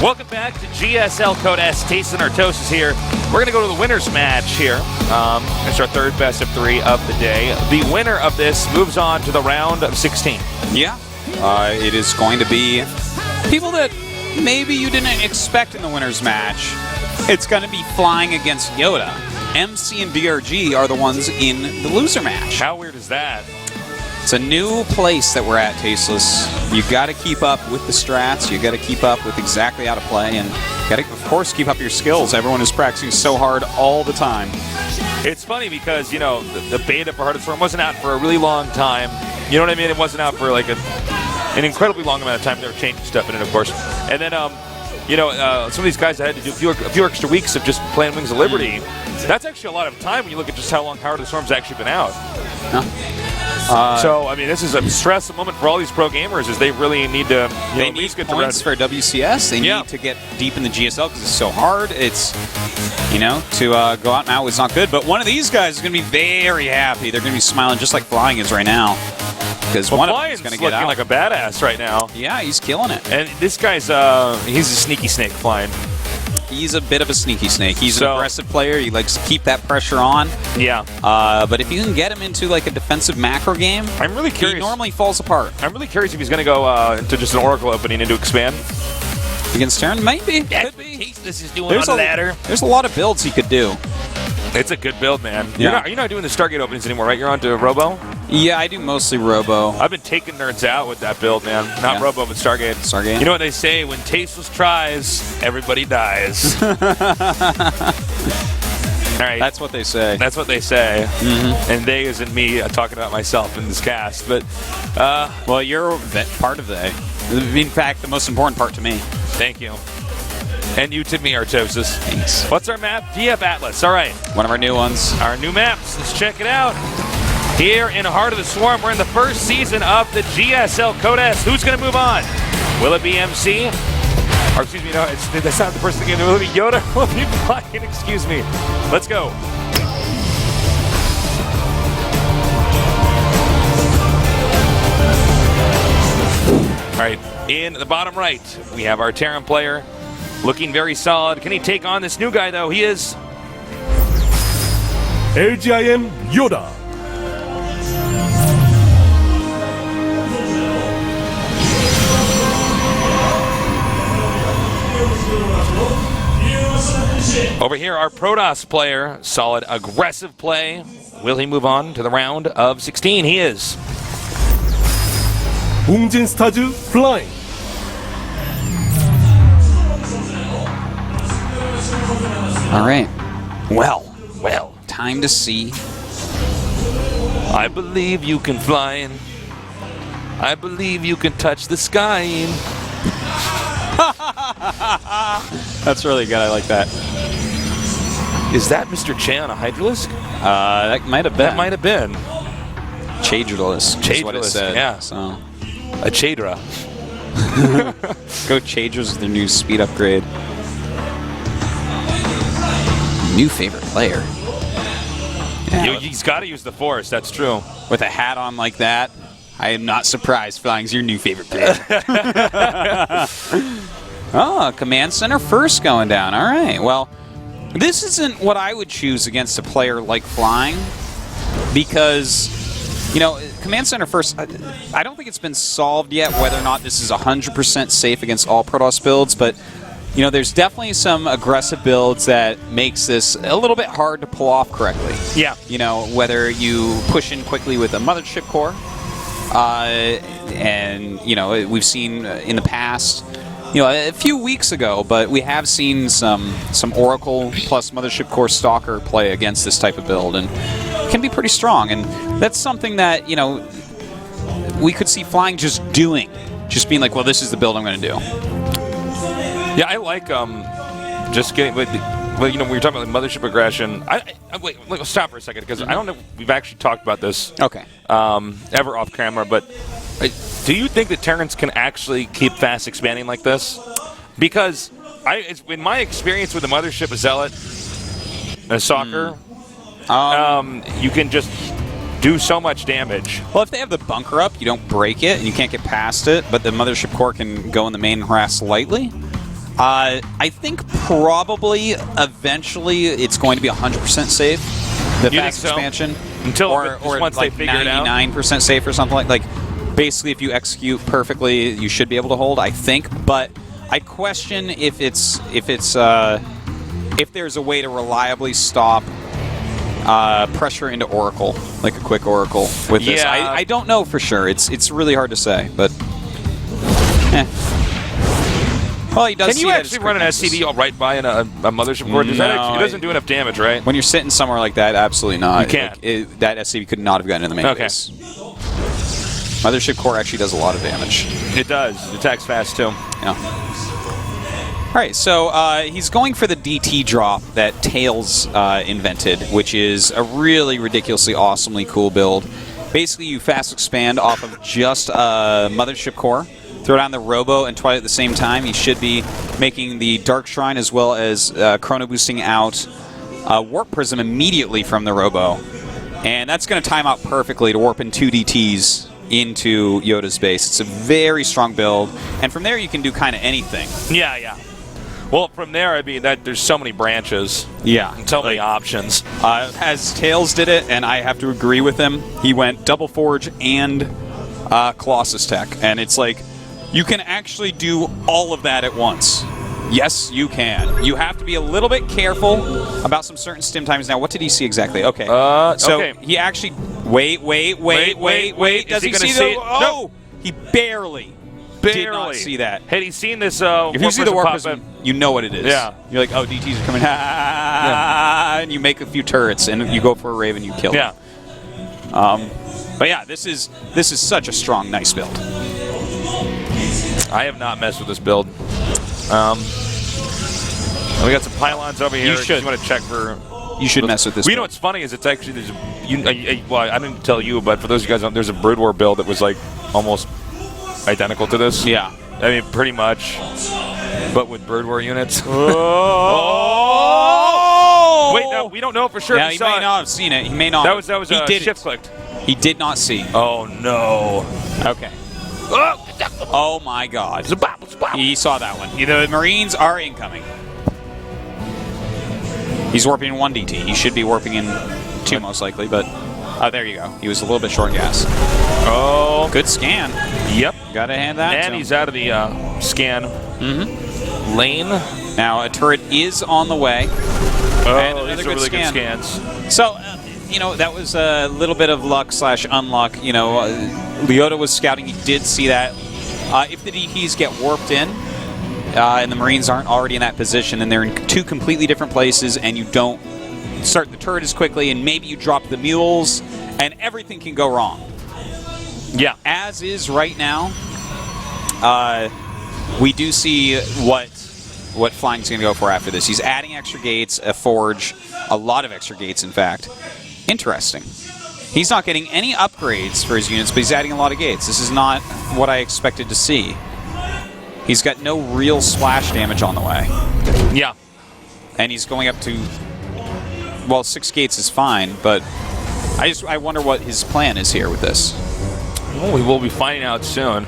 Welcome back to GSL Code S. Tayson Artos is here. We're going to go to the winner's match here. It's our third best of 3 of the day. The winner of this moves on to the round of 16. Yeah. It is going to be people that maybe you didn't expect in the winner's match. It's going to be flying against YoDa. MC and BRG are the ones in the loser match. How weird is that? It's a new place that we're at, Tasteless. You got to keep up with the strats. You got to keep up with exactly how to play, and you got to, of course, keep up your skills. Everyone is practicing so hard all the time. It's funny because, you know, the beta for Heart of the Storm wasn't out for a really long time. You know what I mean? It wasn't out for like an incredibly long amount of time. They were changing stuff in it, of course. And then, you know, some of these guys that had to do a few extra weeks of just playing Wings of Liberty. That's actually a lot of time when you look at just how long Heart of the Storm's actually been out. So, I mean, this is a stressful moment for all these pro gamers as they really need to, you know, at least get points for WCS. They need to get deep in the GSL because it's so hard. It's, you know, to go out now is not good. But one of these guys is going to be very happy. They're going to be smiling just like Flying is right now. Because one of them is going to get out. Looking like a badass right now. Yeah, he's killing it. And this guy's, he's a sneaky snake, Flying. He's a bit of a sneaky snake. He's an aggressive player. He likes to keep that pressure on. Yeah. But if you can get him into like a defensive macro game, I'm really curious. He normally falls apart. I'm really curious if he's going to go into just an Oracle opening into expand. Against Terran? Maybe. Could be. This is doing on the ladder. There's a lot of builds he could do. It's a good build, man. Yeah. You're not doing the Stargate openings anymore, right? You're on to Robo? Yeah, I do mostly Robo. I've been taking nerds out with that build, man. Not Robo, but Stargate. Stargate. You know what they say? When Tasteless tries, everybody dies. All right. That's what they say. That's what they say. And they isn't me talking about myself in this cast. But well, you're part of they. In fact, the most important part to me. Thank you. And you to me, Artosis. Thanks. What's our map? DF Atlas. All right. One of our new ones. Our new maps. Let's check it out. Here in Heart of the Swarm, we're in the first season of the GSL Code S. Who's going to move on? Will it be MC? Or excuse me, no, that's not the person that will it be YoDa? Will it be Flying? Excuse me. Let's go. All right, in the bottom right, we have our Terran player. Looking very solid. Can he take on this new guy, though? He is LGIM YoDa. Over here, our Protoss player. Solid, aggressive play. Will he move on to the round of 16? He is. 웅진 스타즈 Flying. All right. Well. Time to see. I believe you can fly. I believe you can touch the sky. That's really good. I like that. Is that Mr. Che on a Hydralisk? That might have been. That might have been. Chadrilisk is what it said. Yeah. So. A Chadra. Go Chadras with their new speed upgrade. New favorite player. Yeah. He's got to use the Force, that's true. With a hat on like that, I am not surprised Flying's your new favorite player. Oh, Command Center first going down. All right. Well, this isn't what I would choose against a player like Flying because, you know, Command Center first, I don't think it's been solved yet whether or not this is 100% safe against all Protoss builds, but you know, there's definitely some aggressive builds that makes this a little bit hard to pull off correctly. Yeah. You know, whether you push in quickly with a mothership core, and, you know, we've seen in the past, you know, a few weeks ago, but we have seen some Oracle plus mothership core stalker play against this type of build, and it can be pretty strong. And that's something that, you know, we could see Flying just doing, just being like, well, this is the build I'm going to do. Yeah, I like just getting. Well, you know, when you're talking about mothership aggression, wait, let's stop for a second because I don't know if we've actually talked about this. Okay. Ever off camera, but do you think that Terrans can actually keep fast expanding like this? Because in my experience with the mothership, a zealot, a soccer, you can just do so much damage. Well, if they have the bunker up, you don't break it and you can't get past it, but the mothership core can go in the main and harass lightly. I think probably eventually it's going to be 100% safe. The You fast think so? expansion, Until or once like they figure it out? 99% safe or something like basically if you execute perfectly, you should be able to hold. I think, but I question if there's a way to reliably stop pressure into Oracle, like a quick Oracle with this. Yeah. I don't know for sure. It's really hard to say, but. Well, he does. Can you actually run an SCV right by a mothership core? Does that actually, it doesn't do enough damage, right? When you're sitting somewhere like that, absolutely not. You can't. Like, that SCV could not have gotten in the main Okay. base. Mothership core actually does a lot of damage. It does. It attacks fast, too. Yeah. All right, so he's going for the DT drop that Tails invented, which is a really ridiculously awesomely cool build. Basically, you fast expand off of just a Mothership core, throw down the Robo and Twilight at the same time. You should be making the Dark Shrine as well as chrono boosting out Warp Prism immediately from the Robo. And that's going to time out perfectly to warp in 2 DTs into YoDa's base. It's a very strong build. And from there, you can do kind of anything. Yeah, yeah. Well, from there, I mean, there's so many branches. Yeah. And so many options. As Tails did it, and I have to agree with him, he went Double Forge and Colossus Tech. And it's like, you can actually do all of that at once. Yes, you can. You have to be a little bit careful about some certain stim times. Now, what did he see exactly? Okay. So okay. he actually... Wait. Does he see see the... it? Oh! Nope. He barely did not see that. Had he seen this If you see the Warp pop Prism, up, you know what it is. Yeah. You're like, oh, DTs are coming. And you make a few turrets, and you go for a Raven, you kill yeah. them. But yeah, this is such a strong, nice build. I have not messed with this build. We got some pylons over here. You should. You want to check for... You should mess with this Well, you know build. what's funny is it's actually... well, I didn't tell you, but for those of you guys who don't, there's a Brood War build that was like almost identical to this. Yeah. I mean, pretty much. But with Brood War units. Oh! Wait, no, we don't know for sure. Yeah, if he saw may it. not have seen it. He may not. That was he did shift clicked. He did not see. Oh, no. Okay. Oh, my God. Zabop, zabop. He saw that one. The Marines are incoming. He's warping in 1 DT. He should be warping in 2 most likely, but... Oh, there you go. He was a little bit short gas. Oh. Good scan. Yep. Gotta hand that to And him. he's out of the scan lane. Now, a turret is on the way. Oh, And another these are good really scan. good scans. So, that was a little bit of luck/unluck. YoDa was scouting. He did see that. If the DTs get warped in, and the Marines aren't already in that position, and they're in 2 completely different places, and you don't start the turret as quickly, and maybe you drop the mules, and everything can go wrong. Yeah. As is right now, we do see what Flying's going to go for after this. He's adding extra gates, a forge, a lot of extra gates, in fact. Interesting. He's not getting any upgrades for his units, but he's adding a lot of gates. This is not what I expected to see. He's got no real splash damage on the way. Yeah. And he's going up to... Well, 6 gates is fine, but I wonder what his plan is here with this. Well, we will be finding out soon.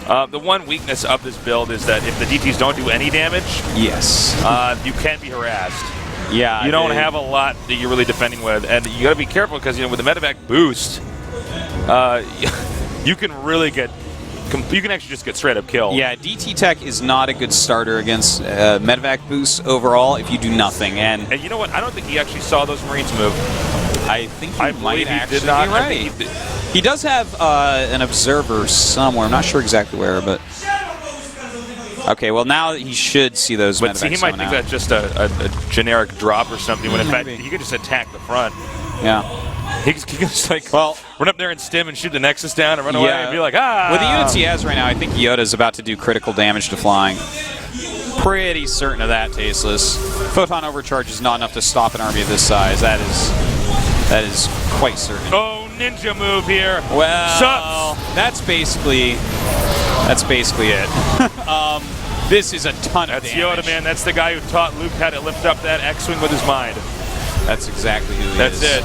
The one weakness of this build is that if the DTs don't do any damage, Yes. you can be harassed. Yeah. You don't have a lot that you're really defending with, and you got to be careful because with the medevac boost, you can really get. You can actually just get straight up killed. Yeah, DT Tech is not a good starter against medevac boosts overall if you do nothing. And you know what? I don't think he actually saw those Marines move. I think I he might believe he actually did not. be I right. think he did. He does have an observer somewhere. I'm not sure exactly where, but... Okay, well, now he should see those But see, medevacs he might coming think out. that's just a generic drop or something, when in fact, Maybe. he could just attack the front. Yeah. He could just, like, Well, run up there and stim and shoot the Nexus down and run away Yeah. and be like, ah! with the units he has right now, I think YoDa's about to do critical damage to Flying. Pretty certain of that, Tasteless. Photon Overcharge is not enough to stop an army of this size. That is quite certain. Oh, ninja move here. Well, Sucks. that's basically it. This is a ton of That's damage. YoDa, man. That's the guy who taught Luke how to lift up that X-Wing with his mind. That's exactly who he That's is. it.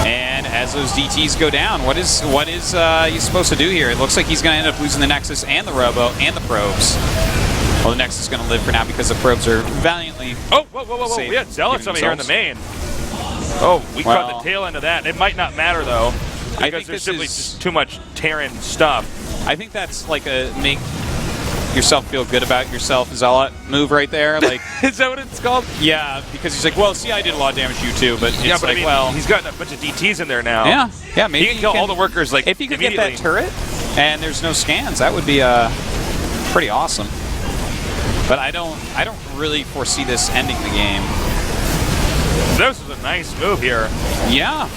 And as those DTs go down, what is he supposed to do here? It looks like he's going to end up losing the Nexus and the Robo and the probes. Well, the Nexus is going to live for now because the probes are valiantly. Oh, whoa. Safe, We had Zealots giving over here in the themselves. main. Oh, we caught the tail end of that. It might not matter, though, I because think there's this simply is- just too much Terran stuff. I think that's like a make yourself feel good about yourself Zealot move right there. Like, Is that what it's called? yeah, because he's like, well, see, I did a lot of damage to you too, but it's Yeah, but like, I mean, well, he's got a bunch of DTs in there now. yeah, maybe He can kill all the workers, like, if you could get immediately. that turret and there's no scans, that would be pretty awesome. But I don't really foresee this ending the game. This is a nice move here. Yeah,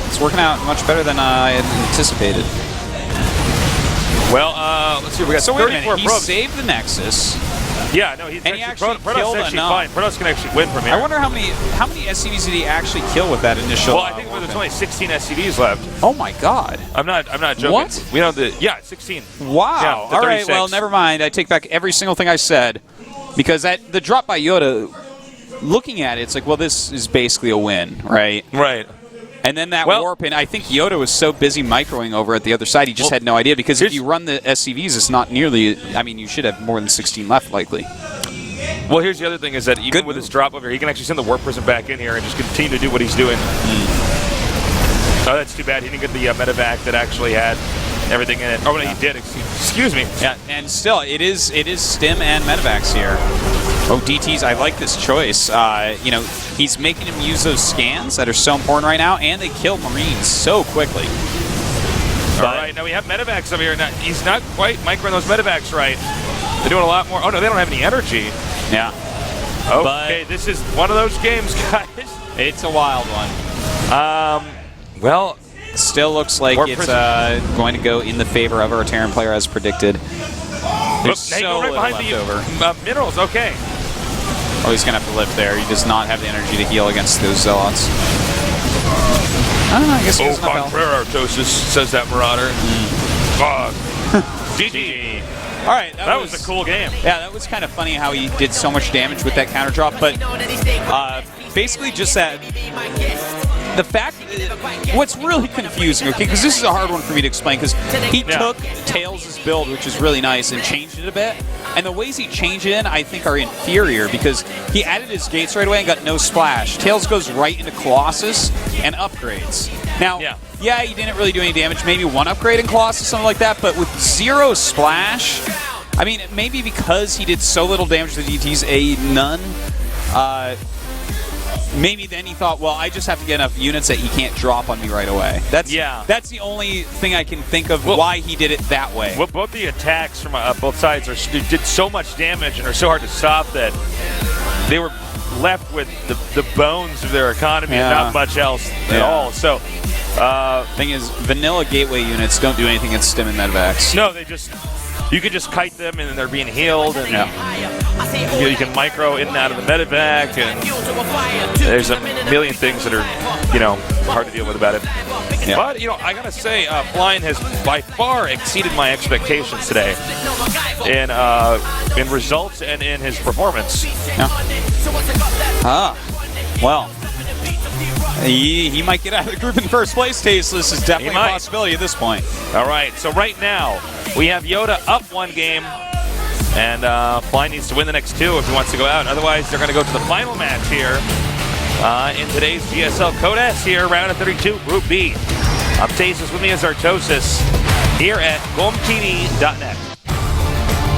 it's working out much better than I had anticipated. Well, let's see. We got So wait a 34 minute, he probes. saved the Nexus. Yeah, no, he's And he actually Protoss killed actually enough. fine. Protoss can actually win from here. I wonder how many SCVs did he actually kill with that initial? Well, I think there's only 16 SCVs left. Oh my God! I'm not joking. What? We know 16. Wow. Yeah, All right. 36. Well, never mind. I take back every single thing I said, because the drop by YoDa. Looking at it, it's like, well, this is basically a win, right? Right. And then that Well- warp, and I think YoDa was so busy microing over at the other side, he just had no idea. Because if here's- you run the SCVs, it's not nearly. I mean, you should have more than 16 left, likely. Well, here's the other thing is that even Good with move. his drop over here, he can actually send the warp prison back in here and just continue to do what he's doing. Oh, that's too bad. He didn't get the medevac that actually had everything in it. Oh, no, he did. Excuse me. Yeah, and still, it is stim and medevacs here. Oh, DTs, I like this choice. You know, he's making him use those scans that are so important right now, and they kill Marines so quickly. All right, now we have medevacs over here. Now, he's not quite microing those medevacs right. They're doing a lot more. Oh, no, they don't have any energy. Yeah. Okay, this is one of those games, guys. It's a wild one. Well, Still looks like Warp it's prison. going to go in the favor of our Terran player as predicted. There's now you so go right little behind left the over. minerals. Okay. Oh, he's going to have to lift there. He does not have the energy to heal against those Zealots. I don't know, I guess he Oh, has enough health. contraire, Artosis, says that Marauder. GG. All right, That was a cool game. Yeah, that was kind of funny how he did so much damage with that counter drop, but basically just that. The fact, what's really confusing, okay, because this is a hard one for me to explain, because he took Tails' build, which is really nice, and changed it a bit, and the ways he changed it in, I think, are inferior, because he added his gates right away and got no splash. Tails goes right into Colossus and upgrades. Now, yeah, he didn't really do any damage, maybe one upgrade in Colossus, something like that, but with zero splash, I mean, maybe because he did so little damage to the DTs, none, maybe then he thought, well, I just have to get enough units that he can't drop on me right away. That's the only thing I can think of why he did it that way. Well, both the attacks from both sides did so much damage and are so hard to stop that they were left with the bones of their economy and not much else at all. So, thing is, vanilla gateway units don't do anything against stim and medevacs. No, you can just kite them and then they're being healed, and you can micro in and out of the medevac, and there's a million things that are, hard to deal with about it. Yeah. But, I gotta say, Flying has by far exceeded my expectations today in results and in his performance. Well. He might get out of the group in first place, Tasteless is definitely a possibility at this point. All right, so right now, we have YoDa up one game, and Flying needs to win the next two if he wants to go out. Otherwise, they're going to go to the final match here in today's GSL Code S here, round of 32, Group B. I'm Tasteless, with me is Artosis, here at GOMTV.net.